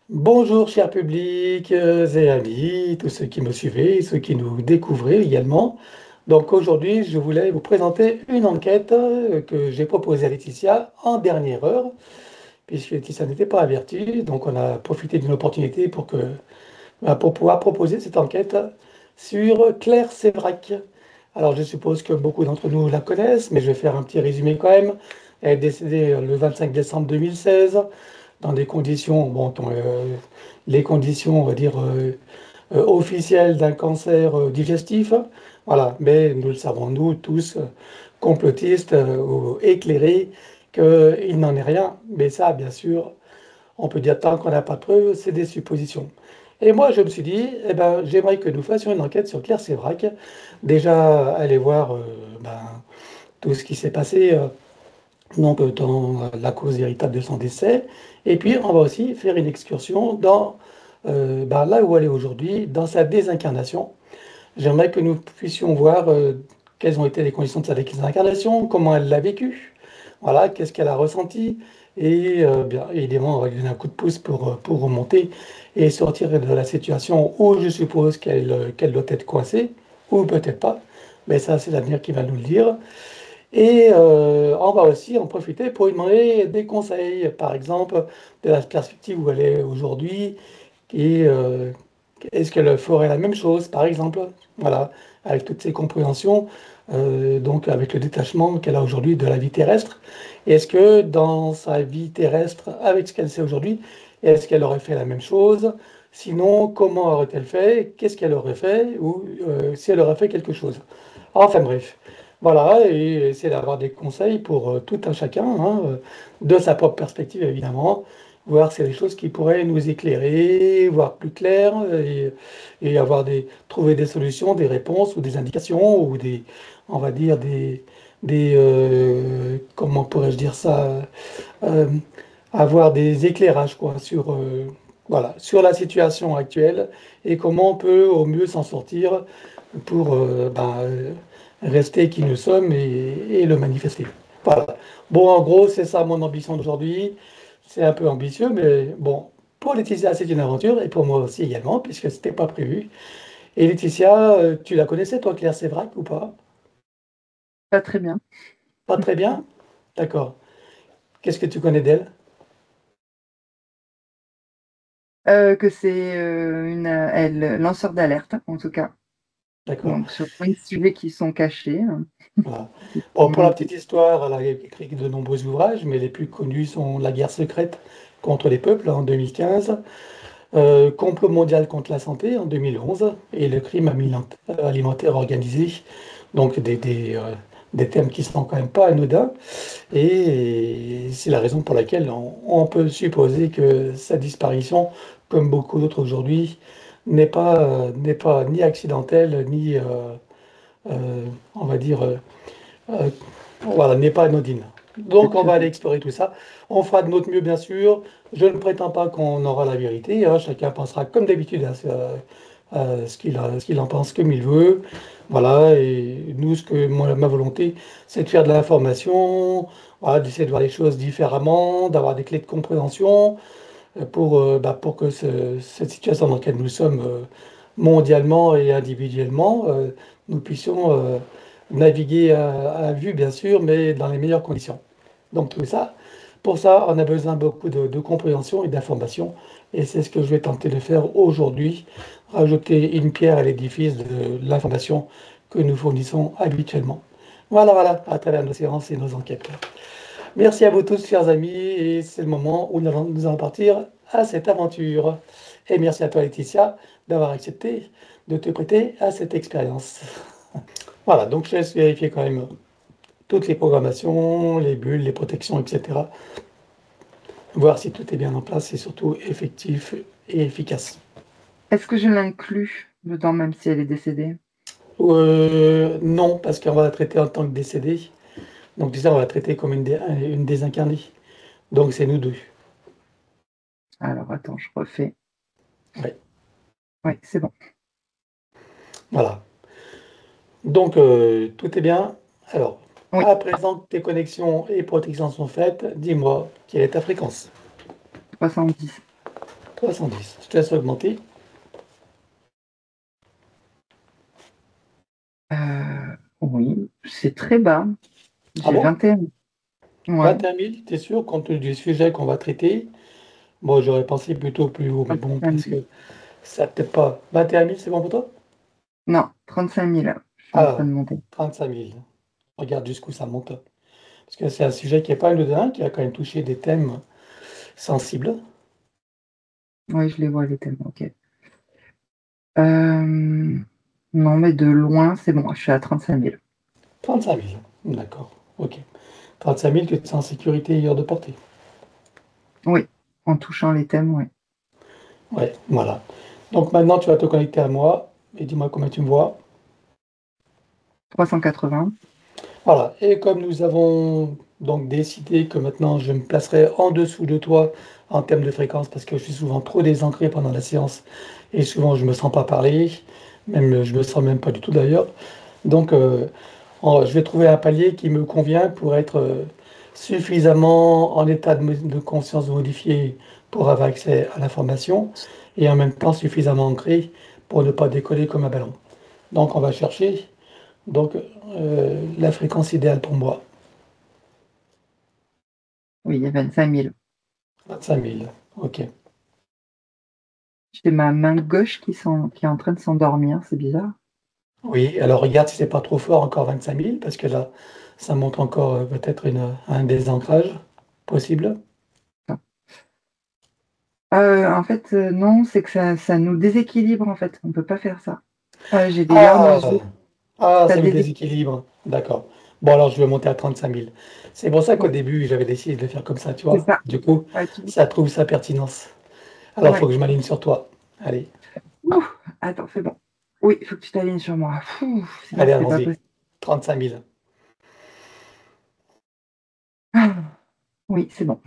Bonjour, cher public et amis, tous ceux qui me suivez, ceux qui nous découvrez également. Donc aujourd'hui, je voulais vous présenter une enquête que j'ai proposée à Laetitia en dernière heure, puisque Laetitia n'était pas avertie. Donc on a profité d'une opportunité pour pouvoir proposer cette enquête sur Claire Sévrac. Alors je suppose que beaucoup d'entre nous la connaissent, mais je vais faire un petit résumé quand même. Elle est décédée le 25 décembre 2016 dans des conditions, bon, les conditions, on va dire, officielles d'un cancer digestif. Voilà, mais nous le savons, nous tous, complotistes ou éclairés, qu'il n'en est rien. Mais ça, bien sûr, on peut dire tant qu'on n'a pas de preuves, c'est des suppositions. Et moi, je me suis dit, eh ben, j'aimerais que nous fassions une enquête sur Claire Sévrac. Déjà, aller voir ben, tout ce qui s'est passé. Donc, dans la cause véritable de son décès. Et puis, on va aussi faire une excursion dans là où elle est aujourd'hui, dans sa désincarnation. J'aimerais que nous puissions voir quelles ont été les conditions de sa désincarnation, comment elle l'a vécu, voilà, qu'est-ce qu'elle a ressenti. Et bien évidemment, on va lui donner un coup de pouce pour remonter et sortir de la situation où je suppose qu'elle doit être coincée, ou peut-être pas. Mais ça, c'est l'avenir qui va nous le dire. Et on va aussi en profiter pour lui demander des conseils, par exemple, de la perspective où elle est aujourd'hui, et est-ce qu'elle ferait la même chose, par exemple, voilà, avec toutes ces compréhensions, donc avec le détachement qu'elle a aujourd'hui de la vie terrestre. Est-ce que dans sa vie terrestre, avec ce qu'elle sait aujourd'hui, est-ce qu'elle aurait fait la même chose? Sinon, comment aurait-elle fait? Qu'est-ce qu'elle aurait fait? Ou si elle aurait fait quelque chose? Enfin bref. Voilà, et essayer d'avoir des conseils pour tout un chacun, hein, de sa propre perspective évidemment, voir s'il y a des choses qui pourraient nous éclairer, voir plus clair, et trouver des solutions, des réponses ou des indications, ou on va dire, comment pourrais-je dire ça, euh, avoir des éclairages, quoi, voilà, sur la situation actuelle et comment on peut au mieux s'en sortir pour rester qui nous sommes et le manifester. Voilà. Bon, en gros, c'est ça mon ambition d'aujourd'hui. C'est un peu ambitieux, mais bon, pour Laetitia, c'est une aventure et pour moi aussi également, puisque c'était pas prévu. Et Laetitia, tu la connaissais, toi, Claire Sévrac, ou pas? Pas très bien. Pas très bien? D'accord. Qu'est-ce que tu connais d'elle? Que c'est elle, lanceur d'alerte, en tout cas. D'accord. Donc, sur plein de sujets qui sont cachés. Voilà. Bon, pour la Effectivement. petite histoire, elle a écrit de nombreux ouvrages, mais les plus connus sont La guerre secrète contre les peuples en 2015, Complot mondial contre la santé en 2011 et le crime alimentaire organisé. Donc des thèmes qui sont quand même pas anodins. Et c'est la raison pour laquelle on peut supposer que sa disparition, comme beaucoup d'autres aujourd'hui, n'est pas ni accidentelle, ni, on va dire, euh, voilà, n'est pas anodine. Donc on va aller explorer tout ça. On fera de notre mieux, bien sûr. Je ne prétends pas qu'on aura la vérité, hein. Chacun pensera comme d'habitude à ce qu'il en pense comme il veut. Voilà, et nous, ma volonté, c'est de faire de l'information, voilà, d'essayer de voir les choses différemment, d'avoir des clés de compréhension pour que cette situation dans laquelle nous sommes mondialement et individuellement, nous puissions naviguer à vue, bien sûr, mais dans les meilleures conditions. Donc tout ça, pour ça, on a besoin beaucoup de compréhension et d'information. Et c'est ce que je vais tenter de faire aujourd'hui, rajouter une pierre à l'édifice de l'information que nous fournissons habituellement. Voilà, voilà, à travers nos séances et nos enquêtes. Merci à vous tous, chers amis, et c'est le moment où nous allons partir à cette aventure. Et merci à toi, Laetitia, d'avoir accepté de te prêter à cette expérience. Voilà, donc je laisse vérifier quand même toutes les programmations, les bulles, les protections, etc. Voir si tout est bien en place et surtout effectif et efficace. Est-ce que je l'inclus dedans, même si elle est décédée? Non, parce qu'on va la traiter en tant que décédée. Donc déjà, on va la traiter comme une désincarnée. Donc c'est nous deux. Alors, attends, je refais. Ouais, Oui, c'est bon. voilà. Donc, tout est bien. Alors, Oui, à présent que tes connexions et protections sont faites, dis-moi, quelle est ta fréquence? 70. 310. Je te laisse augmenter. Oui, c'est très bas. Ah J'ai bon? 21. Ouais, 21 000, t'es sûr, compte tenu du sujet qu'on va traiter? Bon, j'aurais pensé plutôt plus haut, mais bon, 35 parce 000. que ça peut-être pas. 21 000, c'est bon pour toi? Non, 35 000. Je suis en train Ah, de monter. 35 000. Regarde jusqu'où ça monte. Parce que c'est un sujet qui est pas anodin, qui a quand même touché des thèmes sensibles. Oui, je les vois, les thèmes. Ok. Non, mais de loin, c'est bon. Je suis à 35 000. 35 000. D'accord. Ok. 35 000, tu te sens en sécurité et hors de portée. Oui, en touchant les thèmes, oui. Ouais, voilà. Donc maintenant, tu vas te connecter à moi et dis-moi comment tu me vois. 380. Voilà. Et comme nous avons donc décidé que maintenant je me placerai en dessous de toi en termes de fréquence parce que je suis souvent trop désancré pendant la séance et souvent je me sens pas parler, même je me sens même pas du tout d'ailleurs. Donc je vais trouver un palier qui me convient pour être suffisamment en état de conscience modifié pour avoir accès à l'information et en même temps suffisamment ancré pour ne pas décoller comme un ballon. Donc on va chercher donc la fréquence idéale pour moi, Oui, il y a 25 000. 25 000. Ok. J'ai ma main gauche qui est en train de s'endormir. C'est bizarre. Oui, alors regarde si c'est pas trop fort encore 25 000 parce que là ça montre encore peut-être un désancrage possible. En fait, non, c'est que ça nous déséquilibre, en fait. On peut pas faire ça. J'ai des larmes aux Ah, yeux. ça Ça nous déséquilibre. déséquilibre. D'accord. Bon, alors je vais monter à 35 000. C'est pour ça qu'au Ouais, début, j'avais décidé de le faire comme ça, tu c'est vois. ça. Du coup, Ouais, ça trouve sa pertinence. Alors, il faut ouais. que je m'aligne sur toi. Allez, Ouh, attends, c'est bon. Oui, il faut que tu t'alignes sur moi. Ouh, sinon, allez, c'est pas allons-y. possible. 35 000. Ah, oui, c'est bon.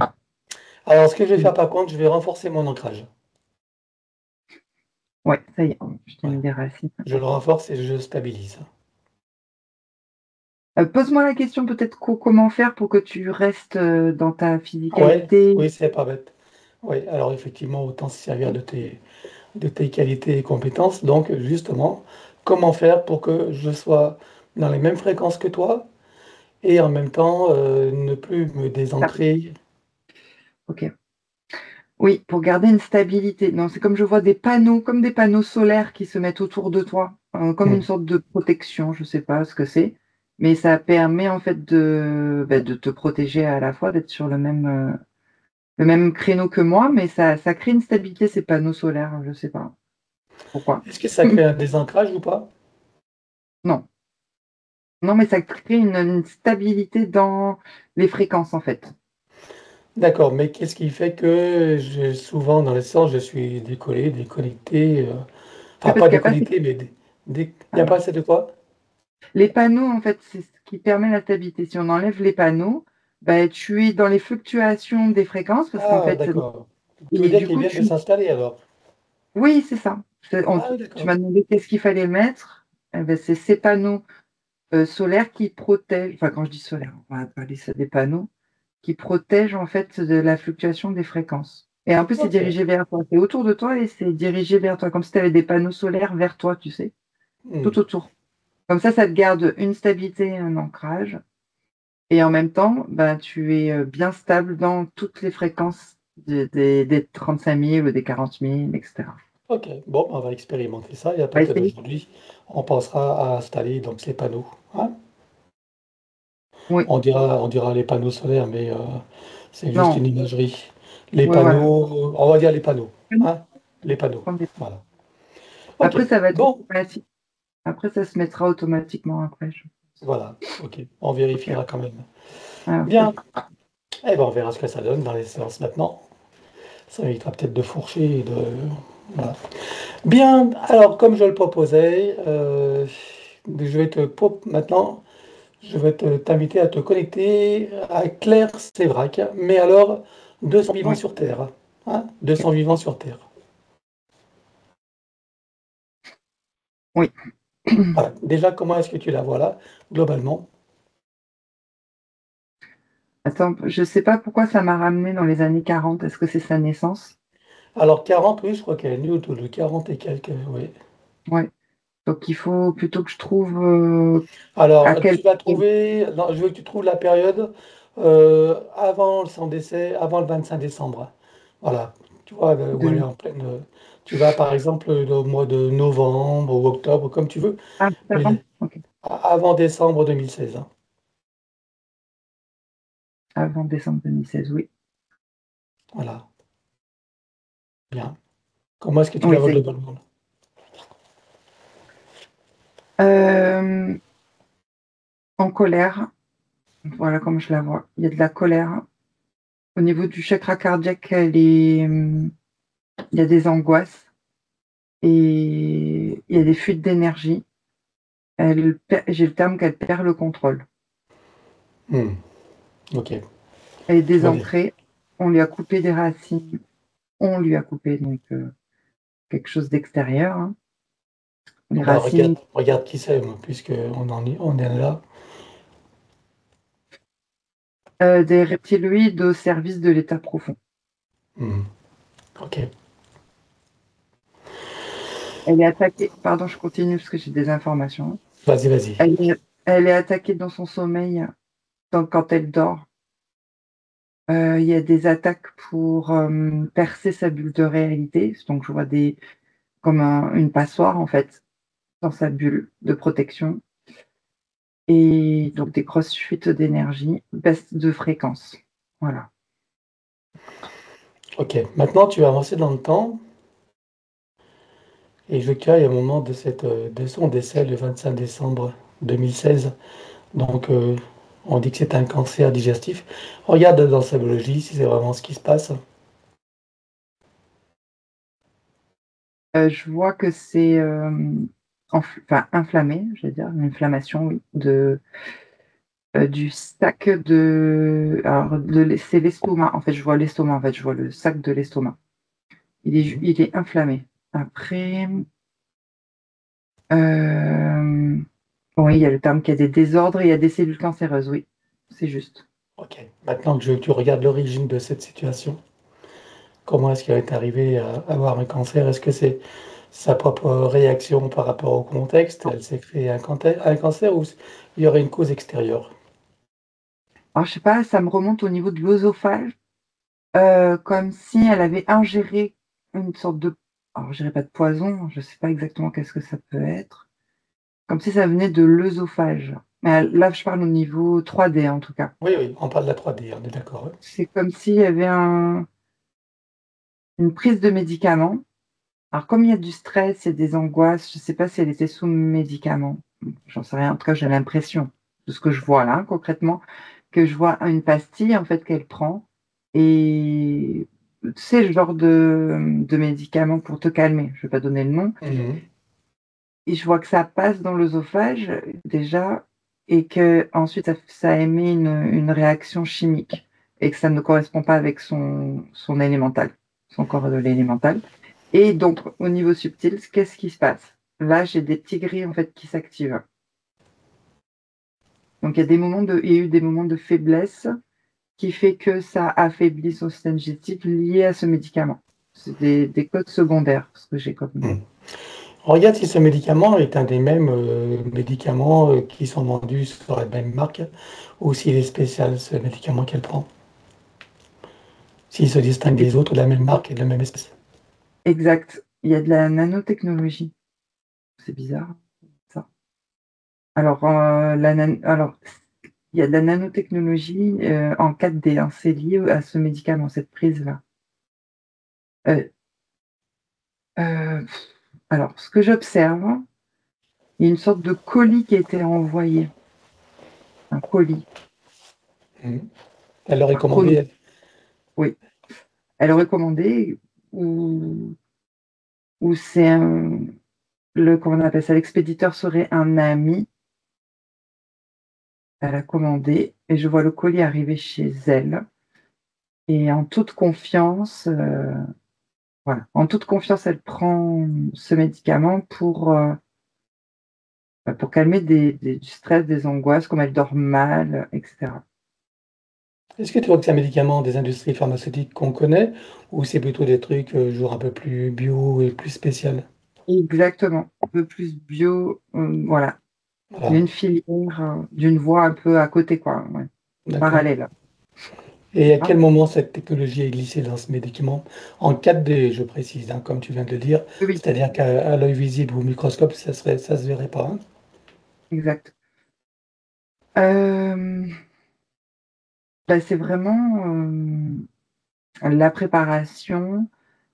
Alors, ce que je vais faire par contre, je vais renforcer mon ancrage. Ouais, ça y est. Je t'ai Voilà. mis des racines. Je le renforce et je le stabilise. Pose-moi la question peut-être comment faire pour que tu restes dans ta Ouais, physicalité. oui, c'est pas bête. Oui, alors effectivement, autant se servir de tes qualités et compétences. Donc, justement, comment faire pour que je sois dans les mêmes fréquences que toi et en même temps ne plus me Ah, désancrer. ok. Oui, pour garder une stabilité. Non, c'est comme je vois des panneaux, comme des panneaux solaires qui se mettent autour de toi, comme une Hmm. sorte de protection, je sais pas ce que c'est, mais ça permet en fait de te protéger à la fois, d'être sur le même créneau que moi, mais ça crée une stabilité, ces panneaux solaires, je sais pas pourquoi. Est-ce que ça crée un désancrage ou pas? Non, non, mais ça crée une stabilité dans les fréquences en fait. D'accord, mais qu'est-ce qui fait que souvent dans les séances, je suis décollé, déconnecté, C'est enfin parce pas qu'il n'y a pas assez. déconnecté, mais il n'y a pas assez de quoi? Les panneaux, en fait, c'est ce qui permet la stabilité. Si on enlève les panneaux, bah, tu es dans les fluctuations des fréquences parce qu'en Ah, fait, d'accord. Tu veux et dire du qu'ils coup, viennent de s'installer alors? oui, c'est ça. Ah, Tu d'accord. m'as demandé qu'est-ce qu'il fallait mettre. Eh ben, c'est ces panneaux solaires qui protègent, enfin, quand je dis solaire, on va appeler ça des panneaux, qui protègent en fait de la fluctuation des fréquences. Et en plus, c'est Ok. dirigé vers toi. C'est autour de toi et c'est dirigé vers toi, comme si tu avais des panneaux solaires vers toi, tu sais, Hmm. tout autour. Comme ça te garde une stabilité et un ancrage. Et en même temps, bah, tu es bien stable dans toutes les fréquences des 35 000 ou des 40 000, etc. Ok, bon, on va expérimenter ça et à On va partir essayer. d'aujourd'hui, on pensera à installer donc ces panneaux, hein. Oui, On dira les panneaux solaires, mais c'est juste non, une imagerie. Les oui, voilà. panneaux, on va dire les panneaux, hein, les panneaux. Prendre des- Voilà. Ok, Après, ça va être bon, automatique. Après, ça se mettra automatiquement après. voilà. Ok, on Ok. vérifiera quand même. Alors, c'est Bien, bon. eh ben, on verra ce que ça donne dans les séances maintenant. Ça évitera peut-être de fourcher et de. Voilà. Bien, alors comme je le proposais, je vais maintenant. Je vais t'inviter à te connecter à Claire Sévrac, mais alors 200 vivants Oui, sur Terre, hein, ok. 200 vivants sur Terre. Oui. Voilà. Déjà, comment est-ce que tu la vois là, globalement? Attends, je sais pas pourquoi ça m'a ramené dans les années 40. Est-ce que c'est sa naissance? Alors 40, oui, je crois qu'elle est née autour de 40 et quelques, oui. Ouais. Donc il faut plutôt que je trouve à Alors, quel tu vas trouver, non, je veux que tu trouves la période avant son décès, avant le 25 décembre. Voilà, tu vois, où elle est de... en pleine. Tu vas par exemple au mois de novembre ou octobre, comme tu veux, Ah, c'est avant? mais Ok. avant décembre 2016, hein. Avant décembre 2016, oui. Voilà, bien. Comment est-ce que tu la Oui, vois c'est. globalement? Euh, En colère, voilà comme je la vois. Il y a de la colère. Au niveau du chakra cardiaque, il y a des angoisses et il y a des fuites d'énergie. J'ai le terme qu'elle perd le contrôle. Hmm, ok, Elle est je vois bien. désancrée. On lui a coupé des racines. On lui a coupé donc quelque chose d'extérieur, hein. Les Bah, regarde, racines regarde qui c'est, moi, puisque on est là. des reptiloïdes au service de l'état profond. Hmm, ok, Elle est attaquée. Pardon, je continue parce que j'ai des informations. vas-y, vas-y. Elle est attaquée dans son sommeil quand elle dort. Il y a des attaques pour percer sa bulle de réalité. Donc, je vois comme une passoire, en fait, dans sa bulle de protection. Et donc, des grosses fuites d'énergie, baisse de fréquence. Voilà. Ok, maintenant tu vas avancer dans le temps. Et je veux que tu ailles au moment de son décès le 25 décembre 2016. Donc, on dit que c'est un cancer digestif. Regarde dans sa biologie si c'est vraiment ce qui se passe. Je vois que c'est enfin, inflammé, je vais dire, une inflammation, oui, du sac de. Alors, c'est l'estomac. En fait, je vois l'estomac. En fait, je vois le sac de l'estomac. Mhm. Il est inflammé. Après, euh, oui, il y a le terme qu'il y a des désordres et il y a des cellules cancéreuses. Oui, c'est juste. Ok. Maintenant que tu regardes l'origine de cette situation, comment est-ce qu'elle est arrivée à avoir un cancer? Est-ce que c'est sa propre réaction par rapport au contexte? Elle s'est fait un cancer ou il y aurait une cause extérieure? Alors, je sais pas, ça me remonte au niveau de l'œsophage, comme si elle avait ingéré une sorte de. Alors, je dirais pas de poison, je sais pas exactement qu'est-ce que ça peut être. Comme si ça venait de l'œsophage. Mais là, je parle au niveau 3D en tout cas. Oui, oui, on parle de la 3D, on est d'accord, hein. C'est comme s'il y avait une prise de médicaments. Alors, comme il y a du stress, il y a des angoisses, je ne sais pas si elle était sous médicaments. J'en sais rien. En tout cas, j'ai l'impression de ce que je vois là, concrètement, que je vois une pastille en fait qu'elle prend. Et tu sais, le genre de médicament pour te calmer. Je ne vais pas donner le nom. Mhm. Et je vois que ça passe dans l'œsophage déjà, et que ensuite ça émet une réaction chimique, et que ça ne correspond pas avec son élémental, son corps de l'élémental. Et donc, au niveau subtil, qu'est-ce qui se passe? Là, j'ai des petits gris en fait qui s'activent. Donc, il y a eu des moments de faiblesse qui fait que ça affaiblit son système digestif lié à ce médicament. C'est des codes secondaires, ce que j'ai comme. Mhm. Regarde si ce médicament est un des mêmes médicaments qui sont vendus sur la même marque ou s'il est spécial, ce médicament qu'elle prend. S'il se distingue des autres de la même marque et de la même espèce. Exact. Il y a de la nanotechnologie. C'est bizarre, ça. Alors, alors, il y a de la nanotechnologie en 4D, hein, c'est lié à ce médicament, cette prise-là. Euh, euh, alors, ce que j'observe, il y a une sorte de colis qui a été envoyé, un colis, Mhm. Elle l'aurait par chrono. commandé, elle. Oui, elle aurait commandé, ou, ou c'est comment on appelle ça, l'expéditeur serait un ami, elle a commandé, et je vois le colis arriver chez elle, et en toute confiance, voilà. En toute confiance, elle prend ce médicament pour calmer du stress, des angoisses, comme elle dort mal, etc. Est-ce que tu vois que c'est un médicament des industries pharmaceutiques qu'on connaît ou c'est plutôt des trucs genre un peu plus bio et plus spécial? Exactement. Un peu plus bio, voilà. Voilà, D'une filière, d'une voie un peu à côté, quoi. Ouais. d'accord. Parallèle. Et à Ah, quel moment cette technologie est glissée dans ce médicament? En 4D, je précise, hein, comme tu viens de le dire. oui, oui, C'est-à-dire qu'à l'œil visible ou au microscope, ça se verrait pas, hein. exact. Euh, c'est vraiment la préparation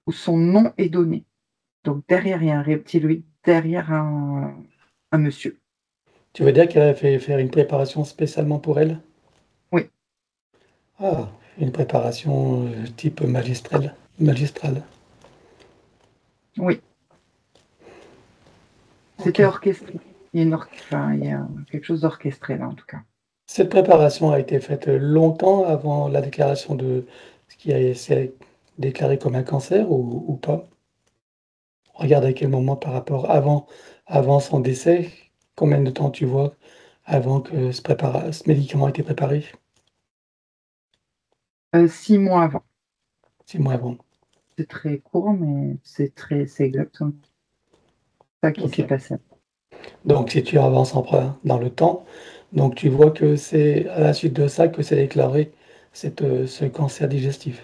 où son nom est donné. Donc derrière, il y a un reptiloïde, derrière un monsieur. Tu veux dire qu'elle a fait faire une préparation spécialement pour elle? Oui, Ah, une préparation type magistrale. oui. Ok. C'était orchestré. Il y a quelque chose d'orchestré là, en tout cas. Cette préparation a été faite longtemps avant la déclaration de ce qui a été déclaré comme un cancer ou pas? Regarde à quel moment par rapport avant son décès, combien de temps tu vois avant que ce médicament ait été préparé? 6 mois avant. 6 mois avant. C'est très court, mais c'est exactement ça qui OK. s'est passé. Donc si tu avances dans le temps, donc tu vois que c'est à la suite de ça que s'est déclaré ce cancer digestif.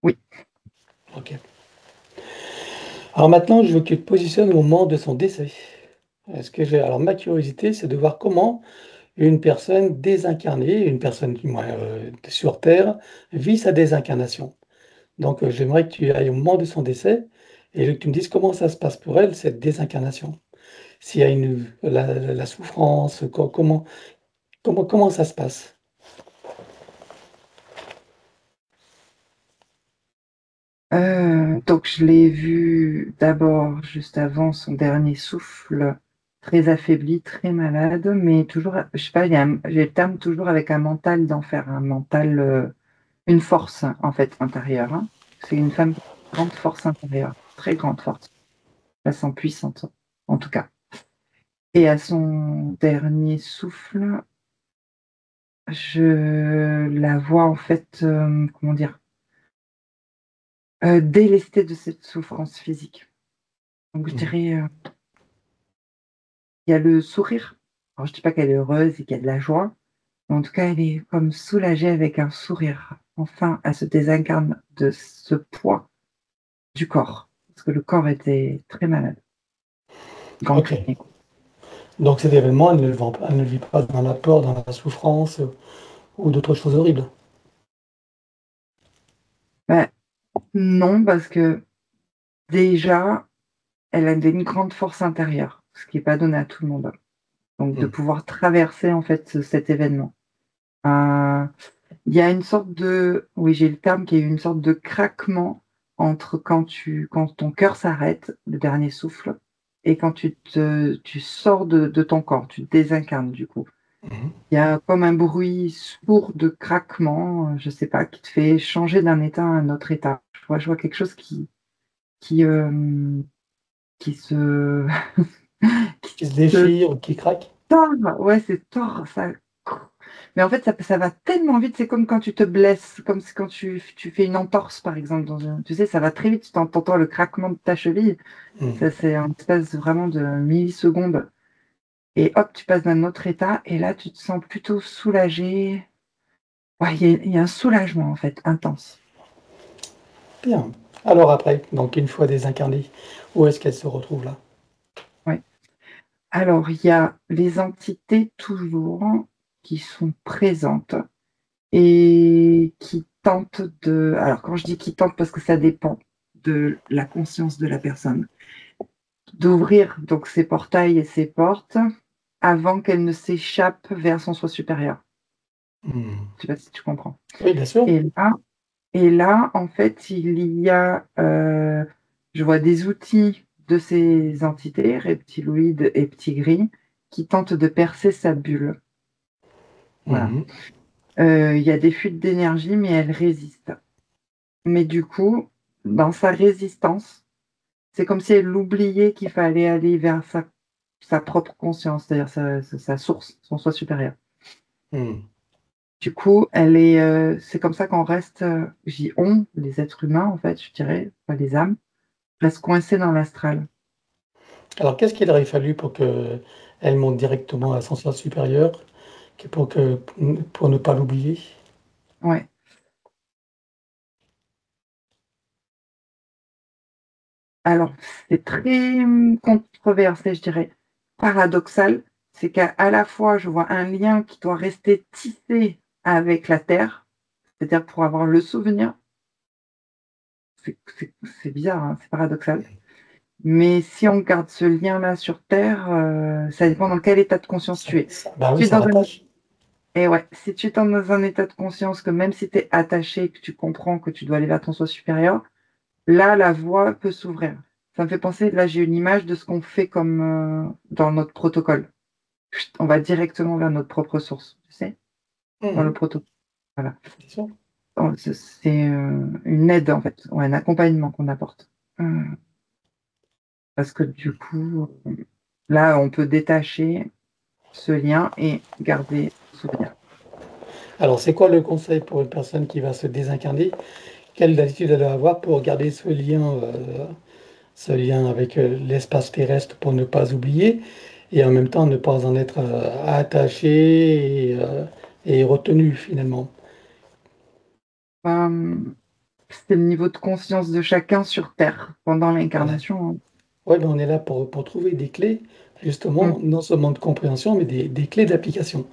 Oui. OK. Alors maintenant, je veux que tu te positionnes au moment de son décès. Alors ma curiosité, c'est de voir comment une personne désincarnée, une personne du moins, sur terre, vit sa désincarnation. Donc, j'aimerais que tu ailles au moment de son décès et que tu me dises comment ça se passe pour elle, cette désincarnation. S'il y a la souffrance, comment ça se passe? Donc je l'ai vu d'abord juste avant son dernier souffle, très affaibli, très malade, mais toujours, je sais pas, j'ai le terme toujours avec un mental d'enfer, un mental, une force en fait intérieure, hein. C'est une femme qui a une grande force intérieure, très grande force. Je la sens puissante, en tout cas. Et à son dernier souffle, je la vois en fait, comment dire, délestée de cette souffrance physique. Donc je Mmh. dirais, il y a le sourire. Alors je dis pas qu'elle est heureuse et qu'il y a de la joie, mais en tout cas elle est comme soulagée avec un sourire. Enfin, elle se désincarne de ce poids du corps, parce que le corps était très malade, OK. gangréné. Donc cet événement, elle ne le vit pas dans la peur, dans la souffrance, ou d'autres choses horribles? Bah, non, parce que déjà, elle avait une grande force intérieure, ce qui est pas donné à tout le monde. Donc de Mmh. pouvoir traverser en fait cet événement. Euh, il y a une sorte de, oui, j'ai le terme, qui est une sorte de craquement entre quand ton cœur s'arrête, le dernier souffle, et quand tu sors de ton corps, tu te désincarnes du coup. Mmh. Il y a comme un bruit sourd de craquement, je sais pas, qui te fait changer d'un état à un autre état. Je vois quelque chose qui, euh, qui se, qui Qui se se déchire ou qui craque? tord. Ouais, c'est tord, ça. Mais en fait, ça va tellement vite, c'est comme quand tu te blesses, comme quand tu fais une entorse, par exemple, tu sais, ça va très vite, tu entends le craquement de ta cheville, Mmh. ça c'est un espace vraiment de millisecondes, et hop, tu passes d'un autre état, et là, tu te sens plutôt soulagé. Ouais, il y a un soulagement, en fait, intense. Bien. Alors après, donc une fois désincarnée, où est-ce qu'elle se retrouve là? Ouais. Alors, il y a les entités toujours qui sont présentes et qui tentent de... Alors, quand je dis qui tentent, parce que ça dépend de la conscience de la personne, d'ouvrir donc ses portails et ses portes avant qu'elle ne s'échappe vers son soi supérieur. Mmh. Je sais pas si tu comprends. Oui, bien sûr. Et là, en fait, il y a, je vois des outils de ces entités, reptiloïdes et petits gris, qui tentent de percer sa bulle. Voilà. Mmh. Il y a des fuites d'énergie, mais elle résiste. Mais du coup, dans sa résistance, c'est comme si elle oubliait qu'il fallait aller vers sa propre conscience, c'est-à-dire sa source, son soi supérieur. Mmh. Du coup, c'est comme ça qu'on reste, j'y on, les êtres humains, en fait, je dirais, pas les âmes, restent coincés dans l'astral. Alors, qu'est-ce qu'il aurait fallu pour qu'elle monte directement à son sens supérieur, pour ne pas l'oublier? Ouais. Alors, c'est très controversé, je dirais, paradoxal. C'est qu'à la fois, je vois un lien qui doit rester tissé avec la Terre, c'est-à-dire pour avoir le souvenir. C'est bizarre, hein, c'est paradoxal. Mais si on garde ce lien-là sur Terre, ça dépend dans quel état de conscience tu es. Bah oui, Tu es ça dans un rattache. Et ouais, si tu es dans un état de conscience que même si tu es attaché, que tu comprends que tu dois aller vers ton soi supérieur, là, la voie peut s'ouvrir. Ça me fait penser, là, j'ai une image de ce qu'on fait comme dans notre protocole. Chut, on va directement vers notre propre source, tu sais, dans le Mhm, protocole. Voilà. bien sûr. C'est une aide, en fait, ou un accompagnement qu'on apporte. Parce que du coup, là, on peut détacher ce lien et garder le souvenir. Alors, c'est quoi le conseil pour une personne qui va se désincarner? Quelle attitude elle doit avoir pour garder ce lien avec l'espace terrestre pour ne pas oublier et en même temps ne pas en être attaché et retenu finalement? Euh, c'est le niveau de conscience de chacun sur Terre pendant Voilà. l'incarnation, hein. Ouais, ben on est là pour trouver des clés, Mm. justement, non seulement de compréhension, mais des clés d'application.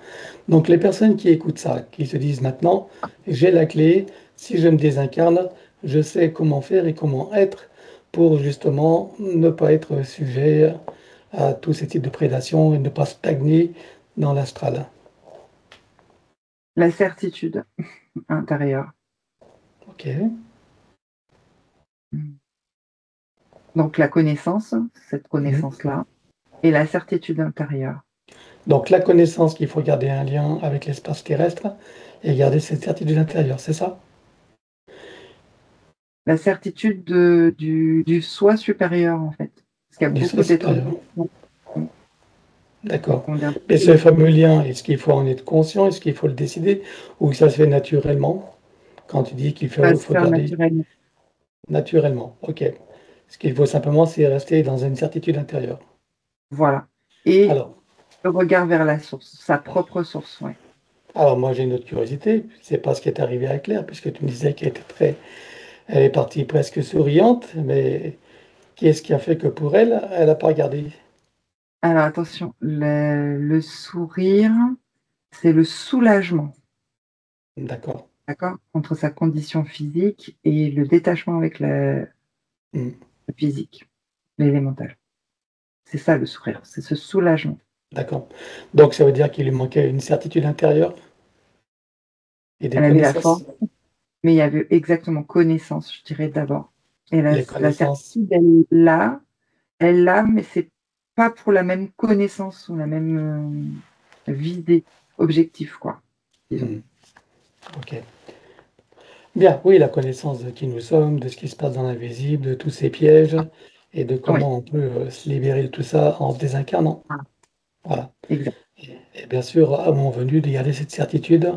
Donc les personnes qui écoutent ça, qui se disent maintenant, j'ai la clé, si je me désincarne, je sais comment faire et comment être pour justement ne pas être sujet à tous ces types de prédation et ne pas stagner dans l'astral. La certitude intérieure. Ok. Mm. Donc la connaissance, cette Mhm. connaissance-là, et la certitude intérieure. Donc la connaissance qu'il faut garder un lien avec l'espace terrestre et garder cette certitude intérieure, c'est ça? La certitude du soi supérieur, en fait. Parce qu'il y a Du soi beaucoup d'êtres supérieur. humains D'accord. qui ont des Mais ce fameux lien, est-ce qu'il faut en être conscient? Est-ce qu'il faut le décider? Ou ça se fait naturellement? Quand tu dis va se faut faire garder naturellement. naturellement. OK. Ce qu'il faut simplement, c'est rester dans une certitude intérieure. Voilà. Et Alors, le regard vers la source, sa propre source, ouais. alors moi j'ai une autre curiosité. C'est pas ce qui est arrivé à Claire, puisque tu me disais qu'elle était elle est partie presque souriante, mais qu'est-ce qui a fait que pour elle, elle n'a pas gardé? Alors attention, le sourire, c'est le soulagement, D'accord. d'accord? Entre sa condition physique et le détachement avec Hmm. le physique, l'élémental. C'est ça le sourire, c'est ce soulagement. D'accord. Donc ça veut dire qu'il lui manquait une certitude intérieure et des Elle avait la connaissances. force, mais il y avait exactement connaissance, je dirais d'abord. Et Les la connaissances. certitude, elle l'a, mais c'est pas pour la même connaissance ou la même visée, objectif, quoi, disons. Hmm. OK. Bien, oui, la connaissance de qui nous sommes, de ce qui se passe dans l'invisible, de tous ces pièges et de Oui, comment on peut se libérer de tout ça en se désincarnant. voilà, Voilà. exact. Et bien sûr, à mon venu, de garder cette certitude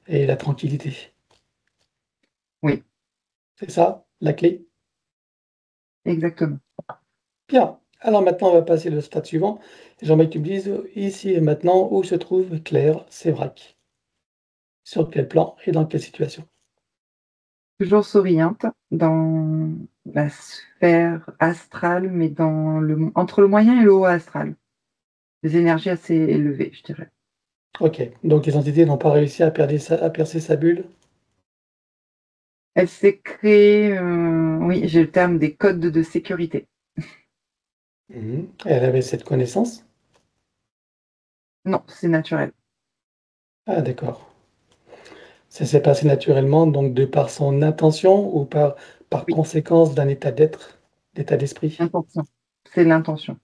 et la tranquillité. Oui, C'est ça, la clé? exactement. Bien. Alors maintenant, on va passer au stade suivant. J'aimerais que tu me dises ici et maintenant où se trouve Claire Sévrac. Sur quel plan et dans quelle situation? Toujours souriante dans la sphère astrale, mais entre le moyen et le haut astral. Des énergies assez élevées, je dirais. Ok. Donc les entités n'ont pas réussi à percer sa bulle? Elle s'est créée, oui, j'ai le terme des codes de sécurité. Mhm. Elle avait cette connaissance? Non, c'est naturel. Ah, d'accord. Ça s'est passé naturellement, donc de par son intention ou par Oui, conséquence d'un état d'être, d'état d'esprit? intention. C'est l'intention.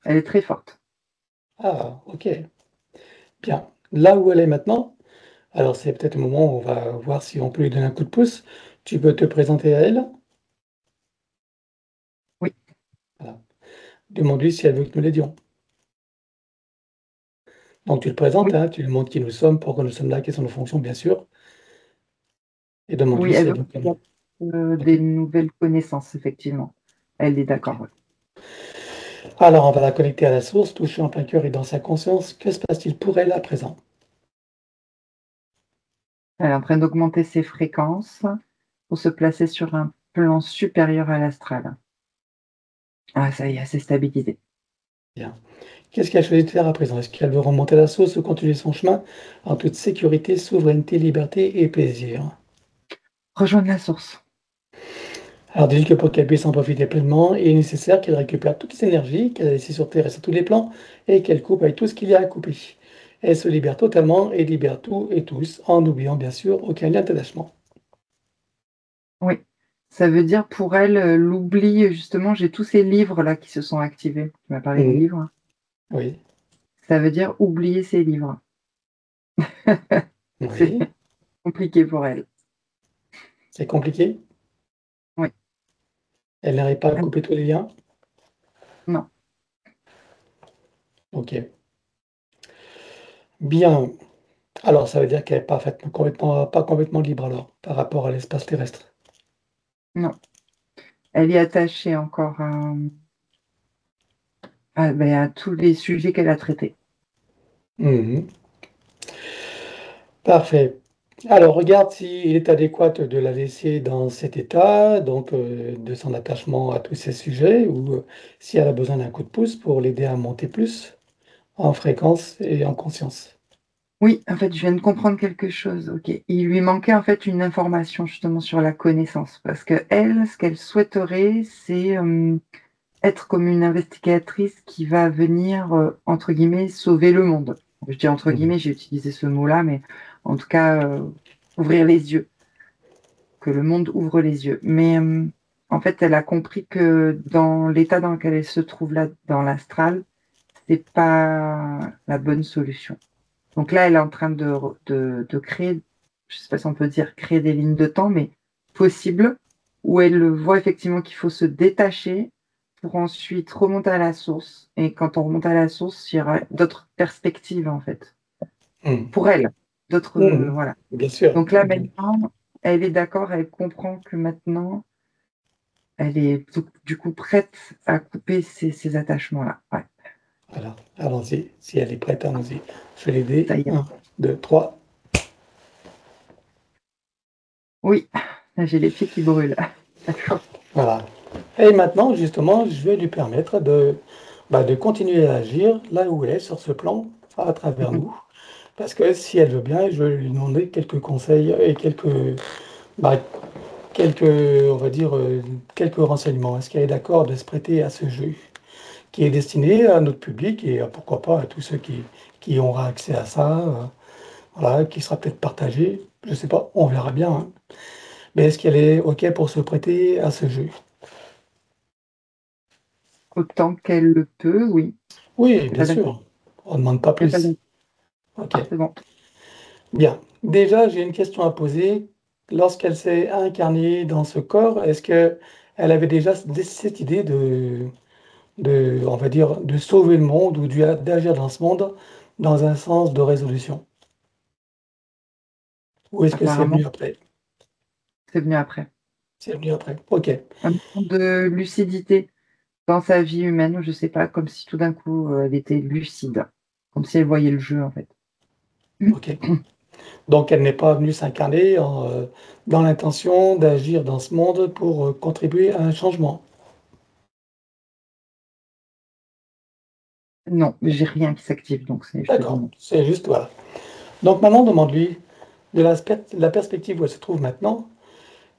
Elle est très forte. Ah, ok. Bien. Là où elle est maintenant, alors c'est peut-être le moment où on va voir si on peut lui donner un coup de pouce. Tu peux te présenter à elle. Oui. Voilà. Demande-lui si elle veut que nous l'aidions. Donc tu le présentes, Oui, hein, tu lui montres qui nous sommes, pourquoi nous sommes là, quelles sont nos fonctions, bien sûr, et demande-lui oui, si elle elle veut veut qu'il y ait OK. des nouvelles connaissances, effectivement. Elle est OK. d'accord, ouais. Alors on va la connecter à la source, toucher en plein cœur et dans sa conscience. Que se passe-t-il pour elle à présent? Elle est en train d'augmenter ses fréquences pour se placer sur un plan supérieur à l'astral. Ah, ça y est, c'est stabilisé. Bien. Qu'est-ce qu'elle choisit de faire à présent? Est-ce qu'elle veut remonter la source ou continuer son chemin en toute sécurité, souveraineté, liberté et plaisir? Rejoindre la source. Alors dis-lui que pour qu'elle puisse en profiter pleinement, il est nécessaire qu'elle récupère toutes les énergies qu'elle a laissées sur Terre et sur tous les plans et qu'elle coupe avec tout ce qu'il y a à couper. Elle se libère totalement et libère tout et tous, en n'oubliant bien sûr aucun lien d'attachement. Oui. Ça veut dire pour elle, l'oubli, justement, j'ai tous ces livres-là qui se sont activés. Tu m'as parlé de Mhm. livres. Oui, Ça veut dire oublier ces livres. C'est oui. compliqué pour elle. C'est compliqué? Oui. Elle n'arrive pas à Ah, couper tous les liens? non. Ok. Bien. Alors ça veut dire qu'elle n'est pas pas complètement libre alors, par rapport à l'espace terrestre. Non. Elle est attachée encore à tous les sujets qu'elle a traités. Mhm. Parfait. Alors regarde s'il est adéquat de la laisser dans cet état, donc de son attachement à tous ces sujets, ou si elle a besoin d'un coup de pouce pour l'aider à monter plus en fréquence et en conscience. Oui, en fait, je viens de comprendre quelque chose. OK. Il lui manquait, en fait, une information, justement, sur la connaissance. Parce qu'elle, ce qu'elle souhaiterait, c'est, être comme une investigatrice qui va venir, entre guillemets, «sauver le monde». Je dis entre Mhm. guillemets, j'ai utilisé ce mot-là, mais en tout cas, ouvrir les yeux, que le monde ouvre les yeux. Mais, en fait, elle a compris que dans l'état dans lequel elle se trouve là, dans l'astral, c'est pas la bonne solution. Donc là, elle est en train de créer, je sais pas si on peut dire créer des lignes de temps, mais possible, où elle voit effectivement qu'il faut se détacher pour ensuite remonter à la source. Et quand on remonte à la source, il y aura d'autres perspectives, en fait, Mhm. pour elle. D'autres, Mhm. voilà. Bien sûr. Donc là, maintenant, elle est d'accord, elle comprend que maintenant, elle est du coup prête à couper ces attachements-là. Ouais, Voilà. Allons-y. Si elle est prête, allons-y. Je vais l'aider. ça y est. 1, 2, 3. Oui, là, j'ai les pieds qui brûlent. D'accord. Voilà. Et maintenant, justement, je vais lui permettre de continuer à agir là où elle est sur ce plan, à travers nous. Parce que si elle veut bien, je vais lui demander quelques conseils et bah, quelques, on va dire, quelques renseignements. Est-ce qu'elle est d'accord de se prêter à ce jeu qui est destiné à notre public et pourquoi pas à tous ceux qui auront accès à ça, voilà, qui sera peut-être partagé. Je sais pas, on verra bien, hein. Mais est-ce qu'elle est OK pour se prêter à ce jeu? Autant qu'elle le peut, oui. Oui, Il y a bien pas d'inquiétude. sûr. On ne demande pas Il y a pas plus. d'inquiétude. OK. C'est bon. Bien. Déjà, j'ai une question à poser. Lorsqu'elle s'est incarnée dans ce corps, est-ce que elle avait déjà cette idée on va dire, de sauver le monde ou d'agir dans ce monde dans un sens de résolution? Ou est-ce que c'est Apparemment, venu après? c'est venu après. C'est venu après. OK. Un moment de lucidité dans sa vie humaine, je sais pas, comme si tout d'un coup, elle était lucide, comme si elle voyait le jeu, en fait. OK. Donc elle n'est pas venue s'incarner dans l'intention d'agir dans ce monde pour contribuer à un changement. Non, mais j'ai rien qui s'active, donc c'est je te dis D'accord. non. C'est juste, voilà. Donc maintenant, demande-lui de la perspective où elle se trouve maintenant.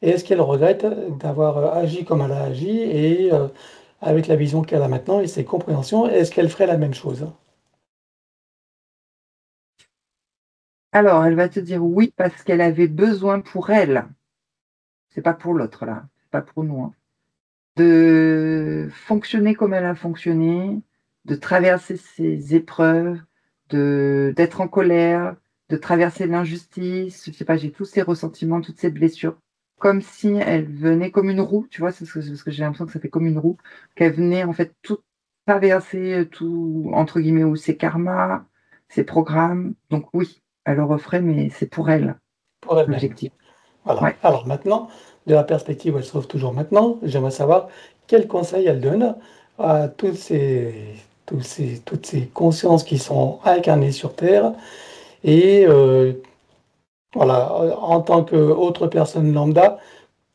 Et est-ce qu'elle regrette d'avoir agi comme elle a agi et avec la vision qu'elle a maintenant et ses compréhensions, est-ce qu'elle ferait la même chose? Alors, elle va te dire oui parce qu'elle avait besoin pour elle, c'est pas pour l'autre là, c'est pas pour nous, hein, de fonctionner comme elle a fonctionné, de traverser ses épreuves, d'être en colère, de traverser l'injustice. Je sais pas, j'ai tous ces ressentiments, toutes ces blessures, comme si elle venait comme une roue, tu vois? C'est ce que j'ai l'impression que ça fait comme une roue, qu'elle venait en fait tout traverser, tout entre guillemets ou ses karmas, ses programmes. Donc oui, elle le referait, mais c'est pour elle, pour elle-même. l'objectif. Voilà. Ouais. Alors maintenant, de la perspective où elle se trouve toujours maintenant, j'aimerais savoir quels conseils elle donne à toutes ces consciences qui sont incarnées sur Terre et voilà, en tant qu'autre personne lambda,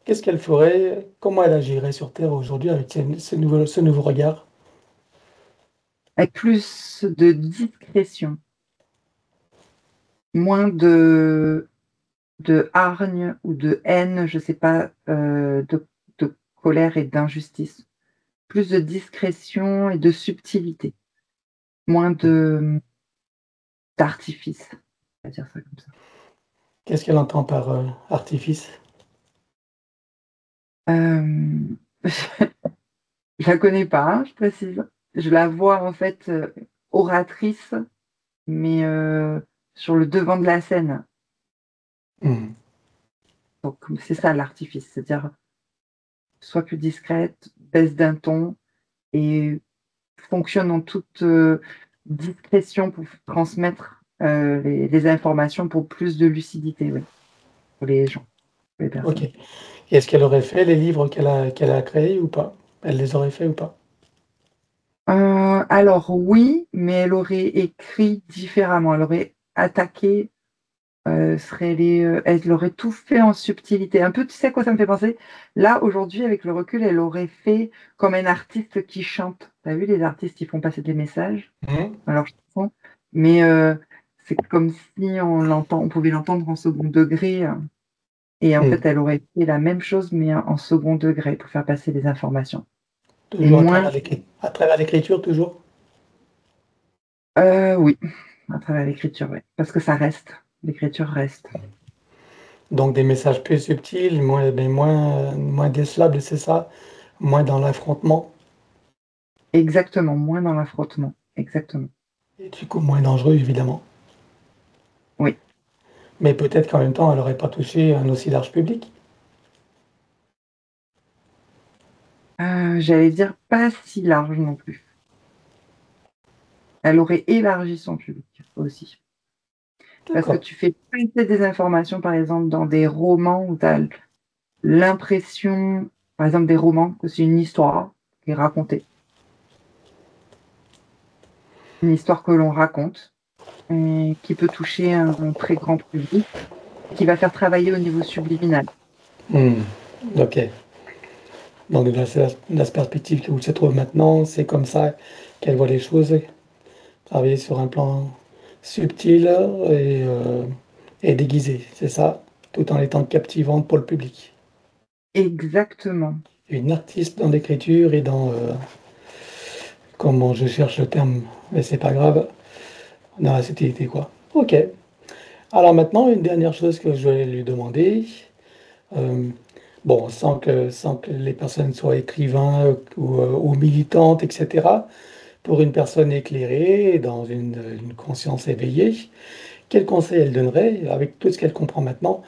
qu'est-ce qu'elle ferait? Comment elle agirait sur Terre aujourd'hui avec ce nouveau regard? Avec plus de discrétion, moins de hargne ou de haine, je sais pas, de colère et d'injustice. Plus de discrétion et de subtilité. Moins d'artifice, on va dire ça comme ça. Qu'est-ce qu'elle entend par artifice? Euh, je la connais pas, hein, je précise. Je la vois en fait oratrice, mais sur le devant de la scène. Hmm. Donc c'est ça l'artifice, c'est-à-dire sois plus discrète, baisse d'un ton et fonctionne en toute discrétion pour transmettre les informations pour plus de lucidité, oui, pour les gens, pour les Ok. personnes. Et est-ce qu'elle aurait fait les livres qu'elle a créés ou pas? Elle les aurait fait ou pas? Alors oui, mais elle aurait écrit différemment. Elle aurait attaqué, elle aurait tout fait en subtilité. Un peu, tu sais à quoi ça me fait penser? Là, aujourd'hui, avec le recul, elle aurait fait comme un artiste qui chante. Tu as vu les artistes qui font passer des messages Mhm. dans leurs chansons? Mais c'est comme si on pouvait l'entendre en second degré. Et en fait, Hmm. elle aurait fait la même chose, mais en second degré pour faire passer des informations. Et Toujours moins, à travers l'écriture, toujours? oui, à travers l'écriture, oui. Parce que ça reste. L'écriture reste. Donc des messages plus subtils, moins décelables, c'est ça? Moins dans l'affrontement Exactement, moins dans l'affrontement. Exactement. et du coup moins dangereux, évidemment. Oui. Mais peut-être qu'en même temps, elle n'aurait pas touché un aussi large public. J'allais dire pas si large non plus. Elle aurait élargi son public aussi. Parce que D'accord. tu fais passer des informations, par exemple, dans des romans où tu as l'impression, par exemple, des romans, que c'est une histoire qui est racontée. Une histoire que l'on raconte, et qui peut toucher un très grand public, et qui va faire travailler au niveau subliminal. Hmm. Ok. Donc de la perspective où elle se trouve maintenant, c'est comme ça qu'elle voit les choses, travailler sur un plan subtil et déguisé, c'est ça, tout en étant captivante pour le public. Exactement. Une artiste dans l'écriture et dans, comment je cherche le terme, mais c'est pas grave, dans la subtilité, quoi. Ok. Alors maintenant, une dernière chose que je vais lui demander, euh, bon, sans que les personnes soient écrivains ou militantes, etc., pour une personne éclairée, dans une conscience éveillée, quel conseil elle donnerait, avec tout ce qu'elle comprend maintenant,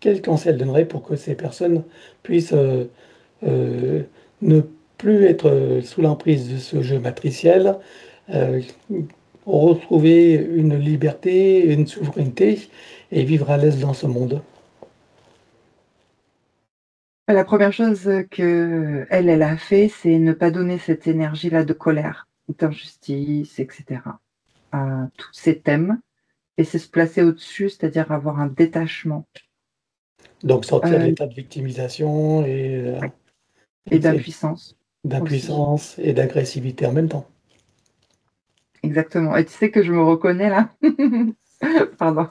quel conseil elle donnerait pour que ces personnes puissent euh, ne plus être sous l'emprise de ce jeu matriciel, euh, retrouver une liberté, une souveraineté et vivre à l'aise dans ce monde. La première chose que elle a fait, c'est ne pas donner cette énergie-là de colère, d'injustice, etc. à tous ces thèmes, et c'est se placer au-dessus, c'est-à-dire avoir un détachement Donc sortir de euh, l'état de victimisation et et d'impuissance aussi. d'impuissance et d'agressivité en même temps. Exactement. Et tu sais que je me reconnais là? Pardon.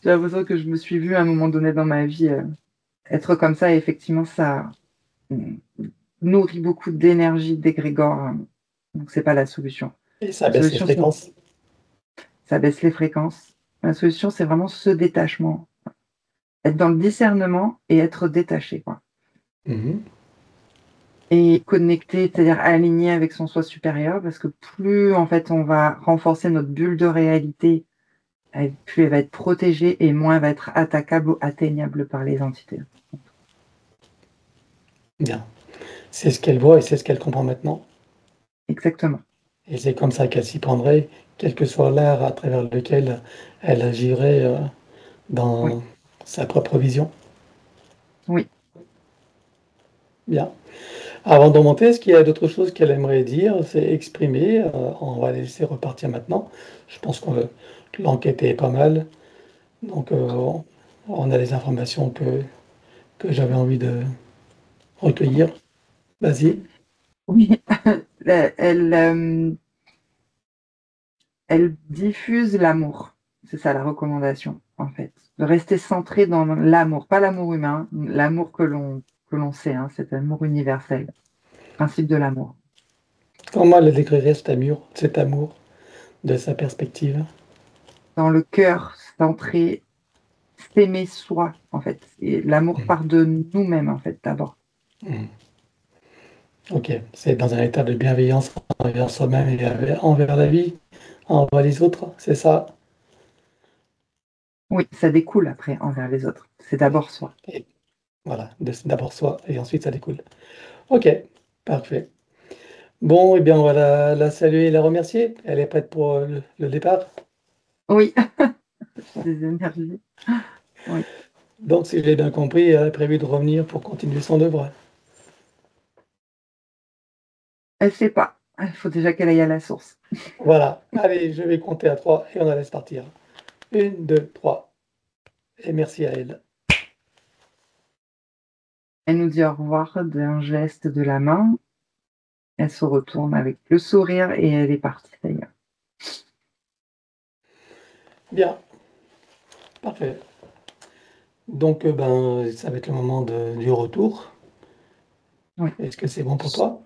J'ai l'impression que je me suis vue à un moment donné dans ma vie être comme ça, et effectivement, ça mm, nourrit beaucoup d'énergie, d'égrégore. Donc, c'est pas la solution. Et ça La baisse les solution, c'est fréquences. ça baisse les fréquences. La solution, c'est vraiment ce détachement. Être dans le discernement et être détaché, quoi. Mhm. Et connecté, c'est-à-dire aligné avec son soi supérieur, parce que plus, en fait, on va renforcer notre bulle de réalité, plus elle va être protégée et moins elle va être attaquable ou atteignable par les entités. Bien. C'est ce qu'elle voit et c'est ce qu'elle comprend maintenant. Exactement. Et c'est comme ça qu'elle s'y prendrait, quel que soit l'art à travers lequel elle agirait Oui, dans sa propre vision. oui. Bien. Avant de monter, est-ce qu'il y a d'autres choses qu'elle aimerait dire, c'est exprimer? On va la laisser repartir maintenant. Je pense que l'enquête est pas mal. Donc, on a les informations que j'avais envie de recueillir. Vas-y. Oui, elle, elle diffuse l'amour. C'est ça la recommandation, en fait. De rester centré dans l'amour, pas l'amour humain, l'amour que l'on sait, hein, cet amour universel, principe de l'amour. Comment elle décrirait cet amour de sa perspective? Dans le cœur, centré, s'aimer soi, en fait. Et l'amour Hmm. part de nous-mêmes, en fait, d'abord. Hmm. Ok, c'est dans un état de bienveillance envers soi-même et envers la vie, envers les autres, c'est ça? Oui, ça découle après envers les autres. C'est d'abord soi. Et voilà, d'abord soi et ensuite ça découle. Ok, parfait. Bon, eh bien, on va la saluer et la remercier. Elle est prête pour le départ. Oui, des énergies. Oui. Donc, si j'ai bien compris, elle a prévu de revenir pour continuer son œuvre. Elle sait pas. Il faut déjà qu'elle aille à la source. Voilà. Allez, je vais compter à 3 et on la laisse partir. Une, deux, trois. Et merci à elle. Elle nous dit au revoir d'un geste de la main. Elle se retourne avec le sourire et elle est partie d'ailleurs. Bien, parfait. Donc, ben, ça va être le moment du retour. Oui. Est-ce que c'est bon pour toi?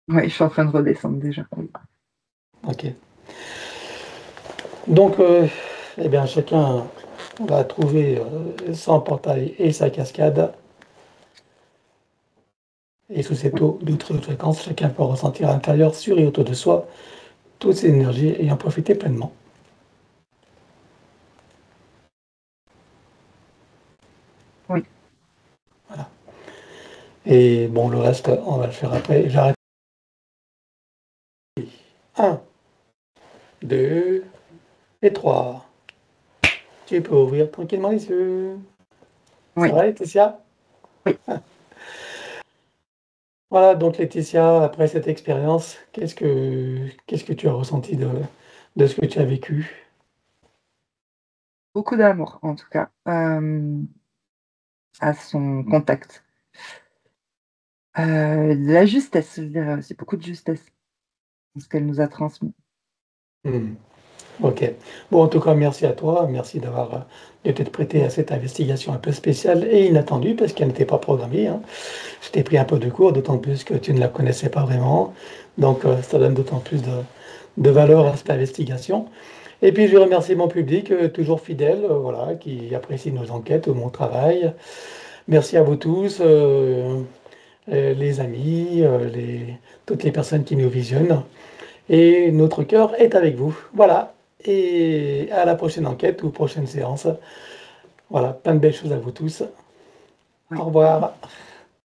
Oui, je suis en train de redescendre déjà. Oui. Ok. Donc, eh bien, chacun va trouver son portail et sa cascade. Et sous cette eau d'autres fréquences, chacun peut ressentir à l'intérieur, sur et autour de soi, toutes ces énergies et en profiter pleinement. Oui. Voilà. Et bon, le reste, on va le faire après. J'arrête. Un, 2 et 3. Tu peux ouvrir tranquillement les yeux. Ça Oui. va, Laetitia? Oui. Voilà, donc Laetitia, après cette expérience, qu'est-ce que tu as ressenti de ce que tu as vécu? Beaucoup d'amour, en tout cas, à son contact. De la justesse, je dirais aussi, beaucoup de justesse dans ce qu'elle nous a transmis. Hmm. Ok. Bon, en tout cas, merci à toi. Merci de t'être prêté à cette investigation un peu spéciale et inattendue parce qu'elle n'était pas programmée, hein. Je t'ai pris un peu de cours, d'autant plus que tu ne la connaissais pas vraiment. Donc, ça donne d'autant plus de valeur à cette investigation. Et puis, je remercie mon public, toujours fidèle, voilà, qui apprécie nos enquêtes, mon travail. Merci à vous tous, les amis, toutes les personnes qui nous visionnent. Et notre cœur est avec vous. Voilà. Et à la prochaine enquête ou prochaine séance. Voilà, plein de belles choses à vous tous. Oui. Au revoir.